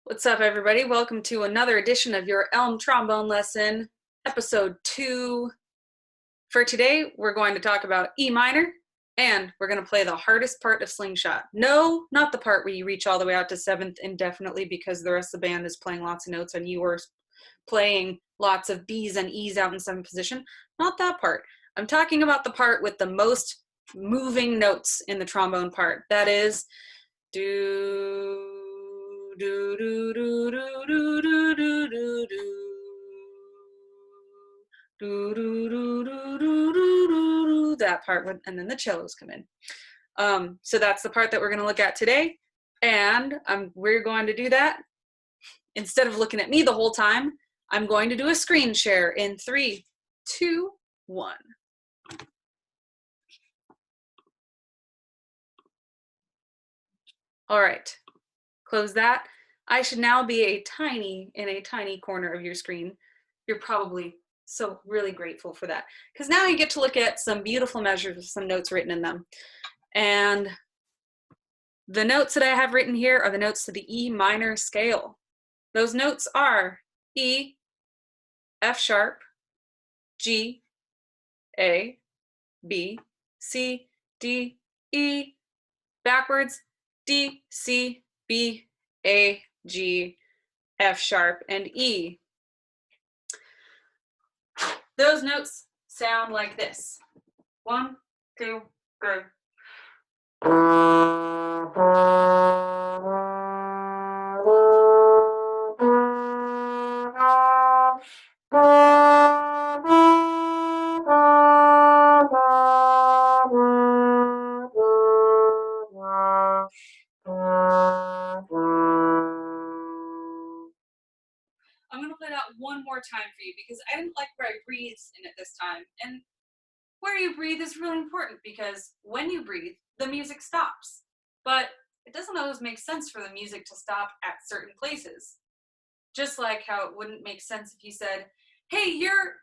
What's up, everybody? Welcome to another edition of your Elm Trombone Lesson, episode 2. For today, we're going to talk about E minor, and we're going to play the hardest part of Slingshot. No, not the part where you reach all the way out to 7th indefinitely because the rest of the band is playing lots of notes and you are playing lots of B's and E's out in 7th position. Not that part. I'm talking about the part with the most moving notes in the trombone part. That is, do, do do do do do do do do do do do do do do, that part, and then the cellos come in. So that's the part that we're going to look at today, and we're going to do that. Instead of looking at me the whole time, I'm going to do a screen share in 3, 2, 1. All right, close that. I should now be in a tiny corner of your screen. You're probably so really grateful for that, because now you get to look at some beautiful measures with some notes written in them. And the notes that I have written here are the notes to the E minor scale. Those notes are E, F sharp, G, A, B, C, D, E, backwards, D, C, B, A, G, F sharp, and E. Those notes sound like this. 1, 2, 3. I'm going to play that one more time for you because I didn't like where I breathed in it this time. And where you breathe is really important because when you breathe, the music stops. But it doesn't always make sense for the music to stop at certain places. Just like how it wouldn't make sense if you said, hey, you're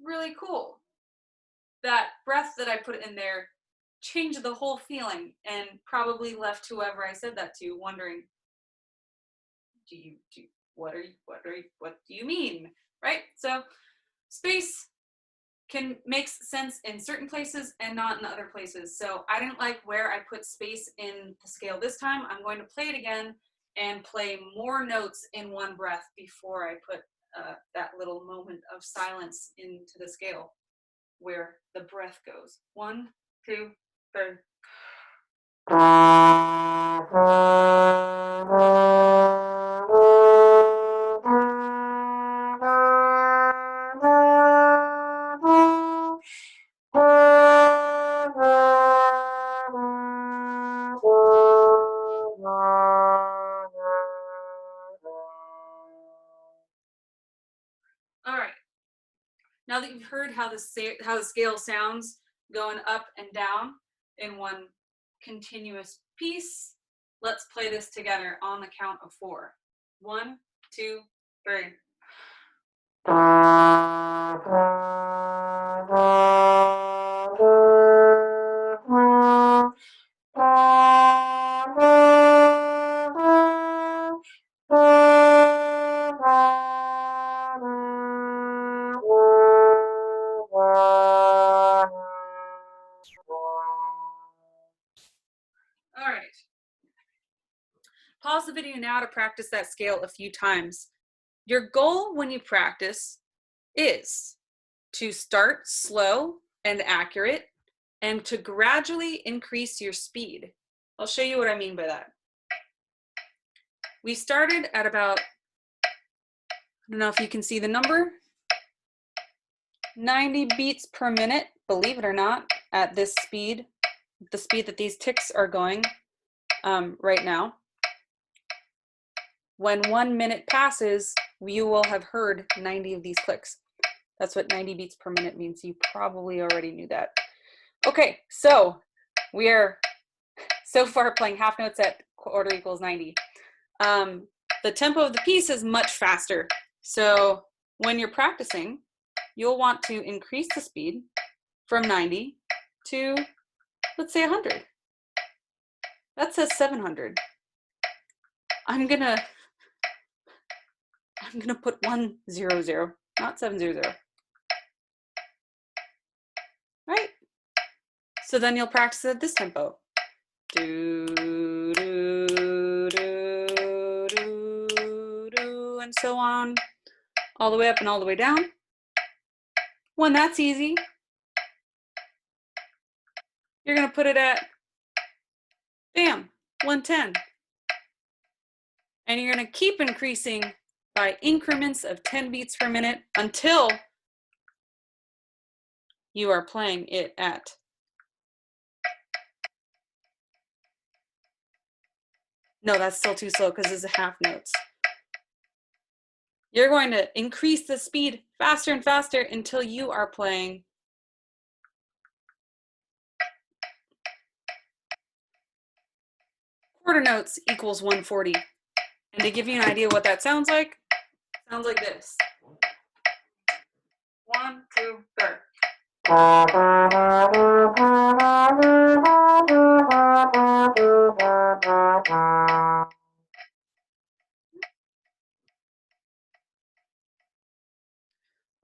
really cool. That breath that I put in there changed the whole feeling and probably left whoever I said that to wondering, what do you mean, right? So space makes sense in certain places and not in other places. So I didn't like where I put space in the scale this time. I'm going to play it again and play more notes in one breath before I put that little moment of silence into the scale where the breath goes. 1, 2, 3. All right. Now that you've heard how the scale sounds going up and down in one continuous piece, let's play this together on the count of 4. 1, 2, 3. All right. Pause the video now to practice that scale a few times. Your goal when you practice is to start slow and accurate and to gradually increase your speed. I'll show you what I mean by that. We started at about, I don't know if you can see the number, 90 beats per minute, believe it or not, at this speed, the speed that these ticks are going right now. When 1 minute passes, you will have heard 90 of these clicks. That's what 90 beats per minute means. You probably already knew that. Okay, so we are so far playing half notes at quarter equals 90. The tempo of the piece is much faster. So when you're practicing, you'll want to increase the speed from 90 to, let's say, 100. That says 700. I'm gonna I'm gonna put 100, not 700. Right? So then you'll practice at this tempo. Do, do, do, do, do, and so on, all the way up and all the way down. When that's easy, you're gonna put it at, bam, 110. And you're gonna keep increasing by increments of 10 beats per minute until you are playing it at, no, that's still too slow because it's a half notes. You're going to increase the speed faster and faster until you are playing quarter notes equals 140. And to give you an idea what that sounds like this. 1, 2, 3.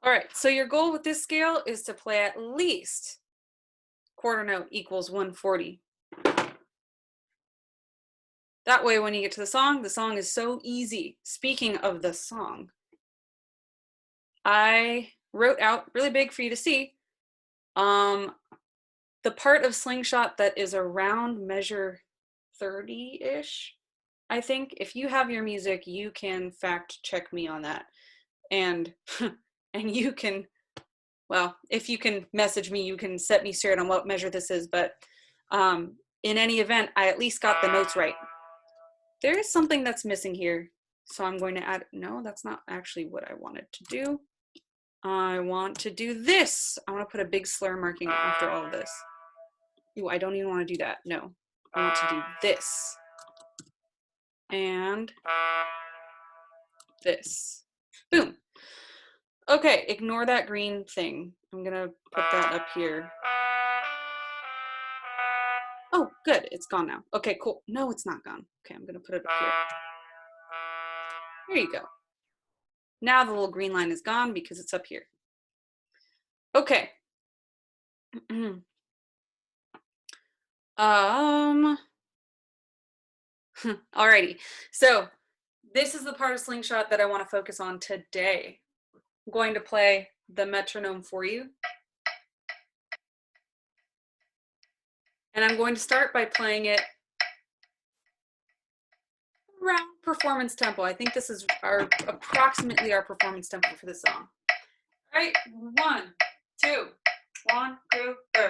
All right, so your goal with this scale is to play at least quarter note equals 140. That way, when you get to the song is so easy. Speaking of the song, I wrote out really big for you to see the part of Slingshot that is around measure 30-ish. I think if you have your music, you can fact check me on that. And and you can, well, if you can message me, you can set me straight on what measure this is. But in any event, I at least got the notes right. There is something that's missing here. So I'm going to add, no, that's not actually what I wanted to do. I want to do this. I want to put a big slur marking after all of this. Ooh, I don't even want to do that. No, I want to do this. And this. Boom. Okay, ignore that green thing. I'm gonna put that up here. Oh, good, it's gone now. Okay, cool. No, it's not gone. Okay, I'm gonna put it up here. There you go. Now the little green line is gone because it's up here. Okay. Alrighty. So this is the part of Slingshot that I want to focus on today. I'm going to play the metronome for you. And I'm going to start by playing it around performance tempo. I think this is approximately our performance tempo for this song. All right, 1, 2, 1, 2, 3.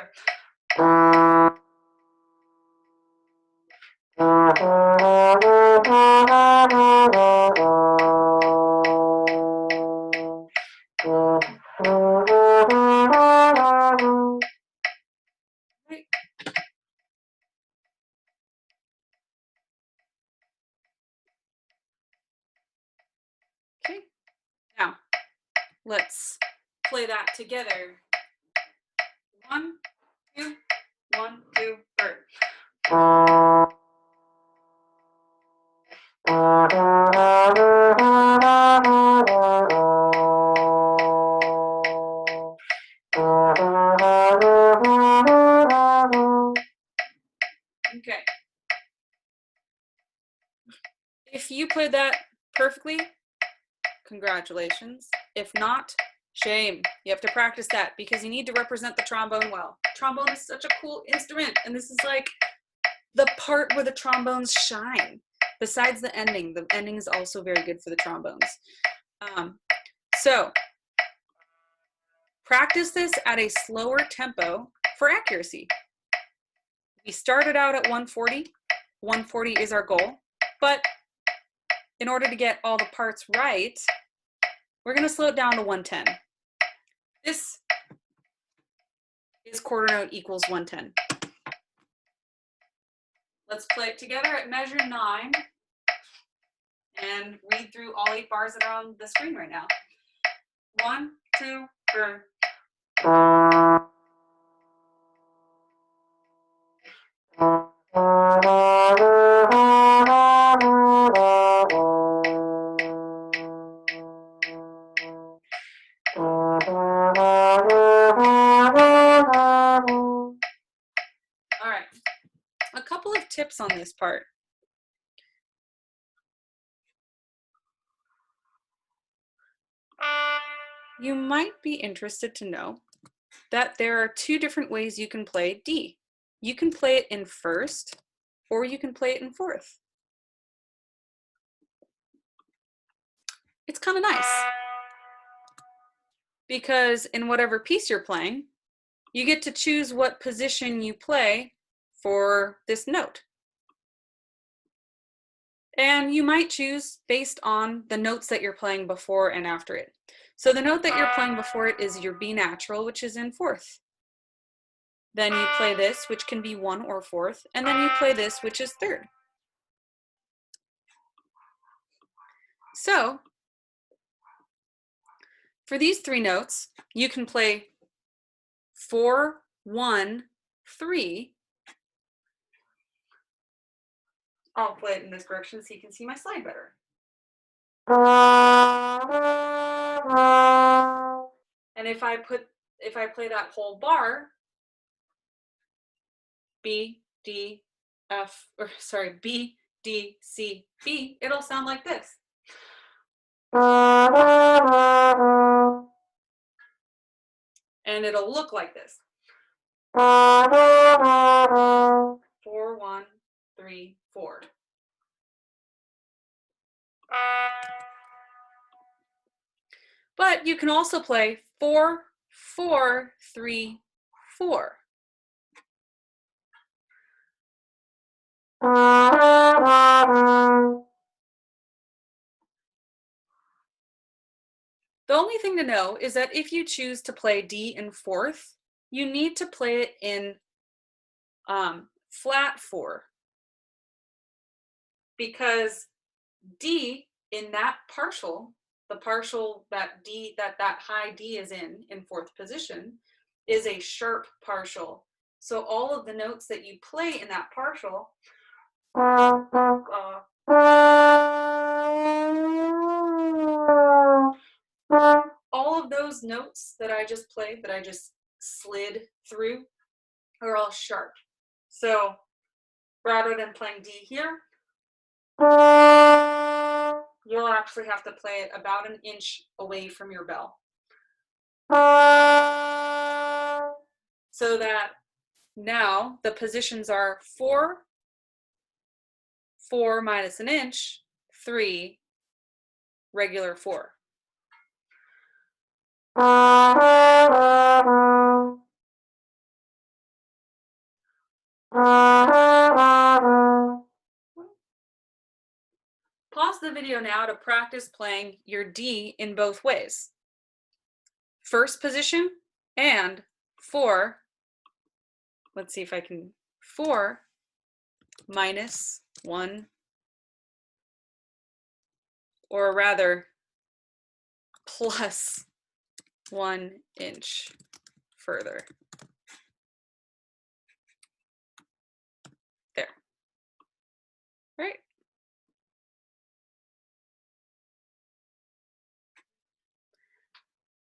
Okay, now let's play that together. 1, 2, 1, 2, 3. Okay. If you played that perfectly, congratulations. If not, shame. You have to practice that because you need to represent the trombone well. Trombone is such a cool instrument, and this is like the part where the trombones shine. Besides the ending is also very good for the trombones. So practice this at a slower tempo for accuracy. We started out at 140. 140 is our goal, but in order to get all the parts right, we're going to slow it down to 110. This is quarter note equals 110. Let's play it together at measure 9 and read through all 8 bars that are on the screen right now. 1, 2, 3. tips on this part. You might be interested to know that there are two different ways you can play D. You can play it in first, or you can play it in fourth. It's kind of nice because in whatever piece you're playing, you get to choose what position you play for this note. And you might choose based on the notes that you're playing before and after it. So the note that you're playing before it is your B natural, which is in fourth. Then you play this, which can be one or fourth, and then you play this, which is third. So for these three notes, you can play 4, 1, 3. I'll play it in this direction so you can see my slide better. And if I play that whole bar, B, D, F, or sorry, B, D, C, B, it'll sound like this. And it'll look like this. 4, 1, 3, 4. But you can also play 4, 4, 3, 4. The only thing to know is that if you choose to play D in fourth, you need to play it in flat 4, because D in that partial, the partial that D, that high D is in fourth position, is a sharp partial. So all of the notes that you play in that partial all of those notes that I just played, that I just slid through, are all sharp. So rather than playing D here, you'll actually have to play it about an inch away from your bell. So that now the positions are 4, 4 minus an inch, 3, regular 4. Pause the video now to practice playing your D in both ways. First position and 4, let's see if I can, 4 minus 1, or rather plus 1 inch further. There. Right?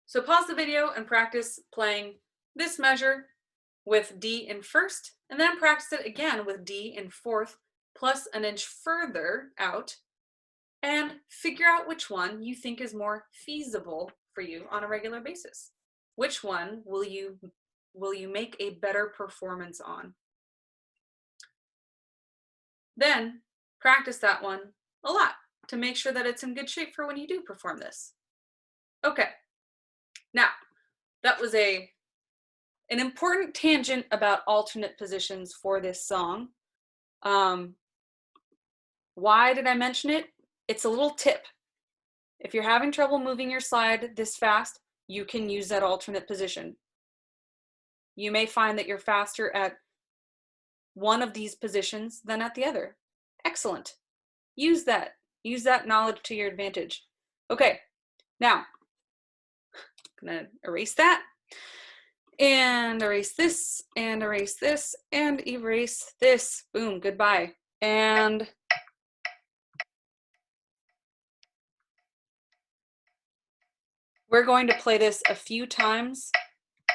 So pause the video and practice playing this measure with D in first, and then practice it again with D in fourth, plus an inch further out, and figure out which one you think is more feasible for you on a regular basis. Which one will you make a better performance on? Then practice that one a lot to make sure that it's in good shape for when you do perform this. Okay, now that was an important tangent about alternate positions for this song. Why did I mention it? It's a little tip. If you're having trouble moving your slide this fast, you can use that alternate position. You may find that you're faster at one of these positions than at the other. Excellent. Use that. Use that knowledge to your advantage. Okay, now I'm gonna erase that, and erase this, and erase this, and erase this. Boom, goodbye. And we're going to play this a few times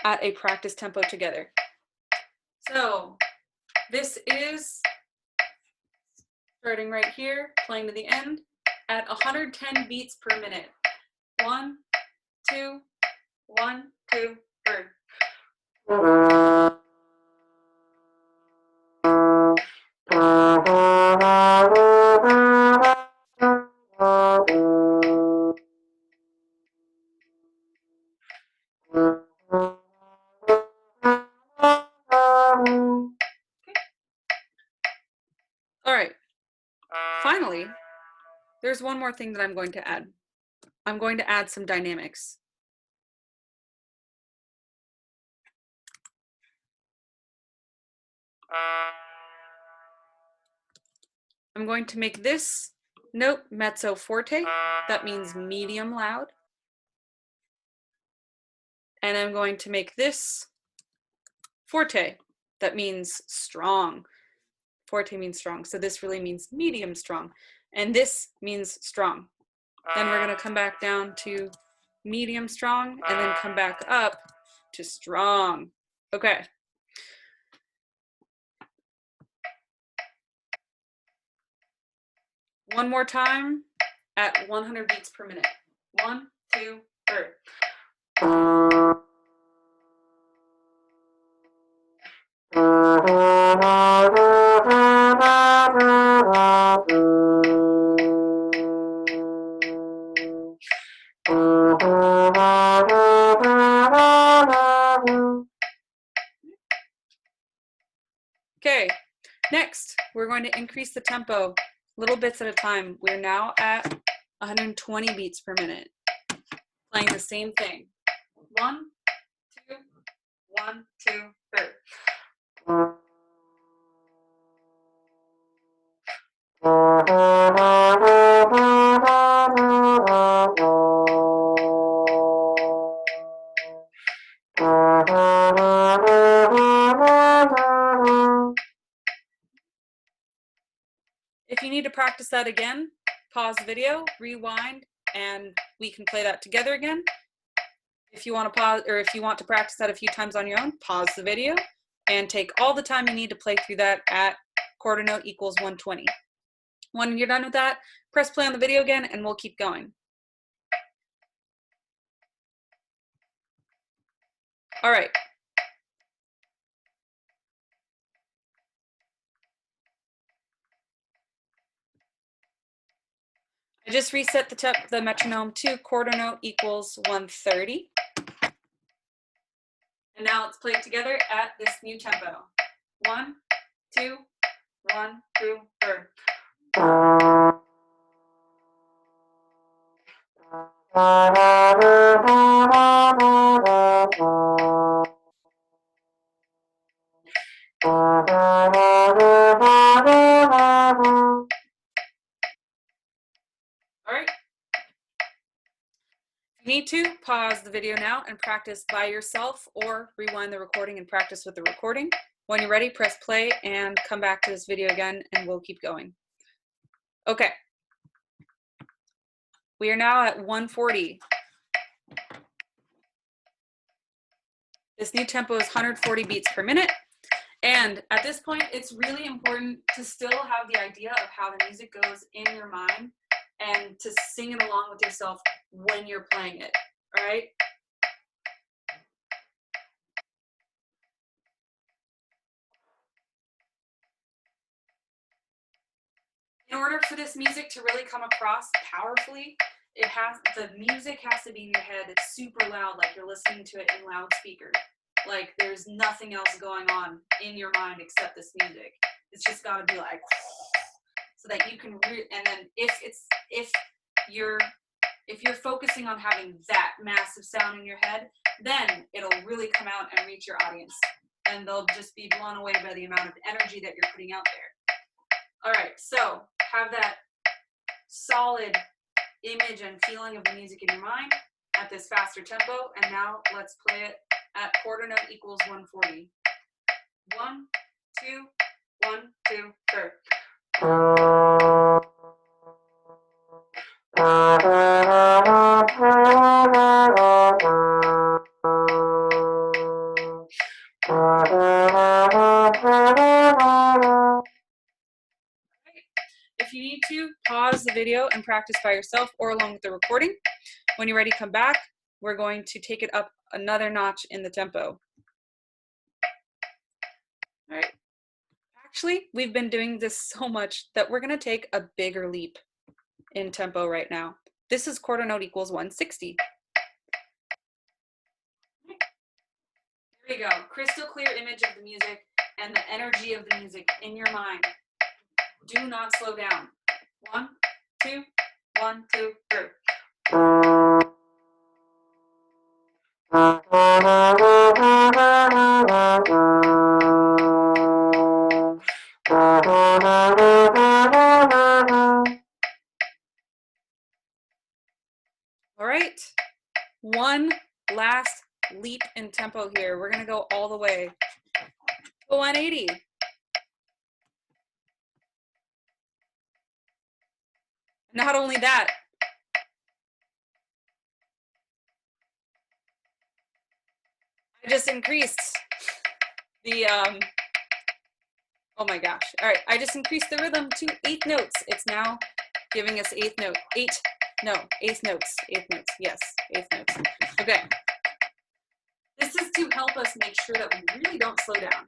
at a practice tempo together. So this is Starting right here, playing to the end at 110 beats per minute. 1, 2, 1, 2, 3. All right. Finally, there's one more thing that I'm going to add. I'm going to add some dynamics. I'm going to make this note mezzo forte. That means medium loud. And I'm going to make this forte. That means strong. Forte means strong. So this really means medium strong. And this means strong. Then we're going to come back down to medium strong and then come back up to strong. Okay. One more time at 100 beats per minute. 1, 2, 3. Okay, next we're going to increase the tempo little bits at a time. We're now at 120 beats per minute, playing the same thing. 1, 2, 1, 2, 3. If you need to practice that again, pause the video, rewind, and we can play that together again. If you want to pause, or if you want to practice that a few times on your own, pause the video and take all the time you need to play through that at quarter note equals 120. When you're done with that, press play on the video again and we'll keep going. All right. I just reset the metronome to quarter note equals 130. And now let's play it together at this new tempo. 1, 2, 1, 2, 3. All right. If you need to, pause the video now and practice by yourself, or rewind the recording and practice with the recording. When you're ready, press play and come back to this video again and we'll keep going. Okay. We are now at 140. This new tempo is 140 beats per minute. And at this point, it's really important to still have the idea of how the music goes in your mind and to sing it along with yourself when you're playing it, all right? In order for this music to really come across powerfully, the music has to be in your head. It's super loud, like you're listening to it in loudspeakers. Like there's nothing else going on in your mind except this music. It's just got to be like, so that you can and then if you're focusing on having that massive sound in your head, then it'll really come out and reach your audience, and they'll just be blown away by the amount of energy that you're putting out there. All right, so have that solid image and feeling of the music in your mind at this faster tempo, and now let's play it at quarter note equals 140. 1, 2, 1, 2, 3. If if you need to, pause the video and practice by yourself or along with the recording. When you're ready, come back. We're going to take it up another notch in the tempo. All right. Actually, we've been doing this so much that we're going to take a bigger leap in tempo right now. This is quarter note equals 160. Here we go. Crystal clear image of the music and the energy of the music in your mind. Do not slow down. 1, 2, 1, 2, 3. All right, one last leap in tempo here. We're gonna go all the way to 180. Not only that, I just increased the, oh my gosh. All right, I just increased the rhythm to 8 notes. It's now giving us eighth notes, yes, eighth notes. Okay. This is to help us make sure that we really don't slow down.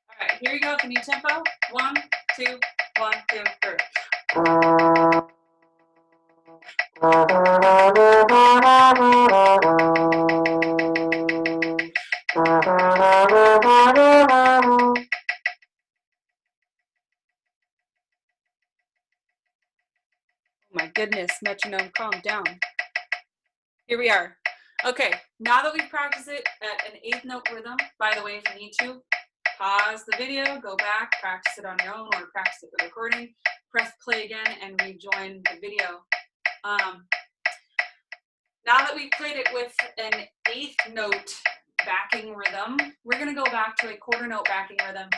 All right, here we go with the new tempo. 1, 2, 1, 2, 3. Oh my goodness, metronome, calm down. Here we are. Okay, now that we've practiced it at an 8th note rhythm, by the way, if you need to, pause the video, go back, practice it on your own or practice it with recording, press play again and rejoin the video. Now that we've played it with an 8th note backing rhythm, we're gonna go back to a quarter note backing rhythm.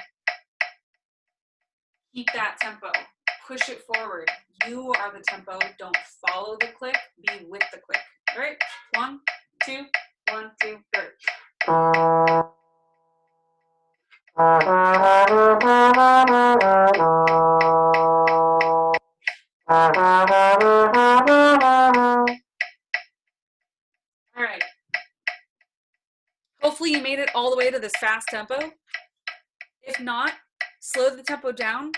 Keep that tempo, push it forward. You are the tempo, don't follow the click, be with the click. All right, 1, 2, 1, 2, 3. All right. Hopefully you made it all the way to this fast tempo. If not, slow the tempo down,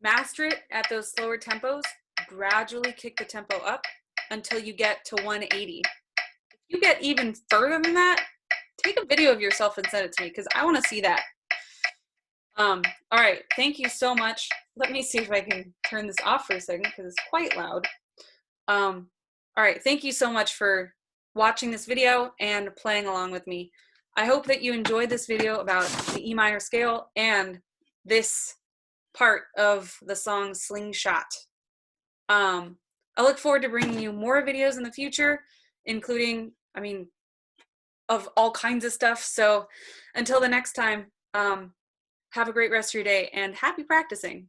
master it at those slower tempos, gradually kick the tempo up until you get to 180. If you get even further than that, take a video of yourself and send it to me because I want to see that. All right, thank you so much. Let me see if I can turn this off for a second because it's quite loud. All right, thank you so much for watching this video and playing along with me. I hope that you enjoyed this video about the E minor scale and this part of the song Slingshot. I look forward to bringing you more videos in the future, including, of all kinds of stuff. So until the next time, have a great rest of your day and happy practicing.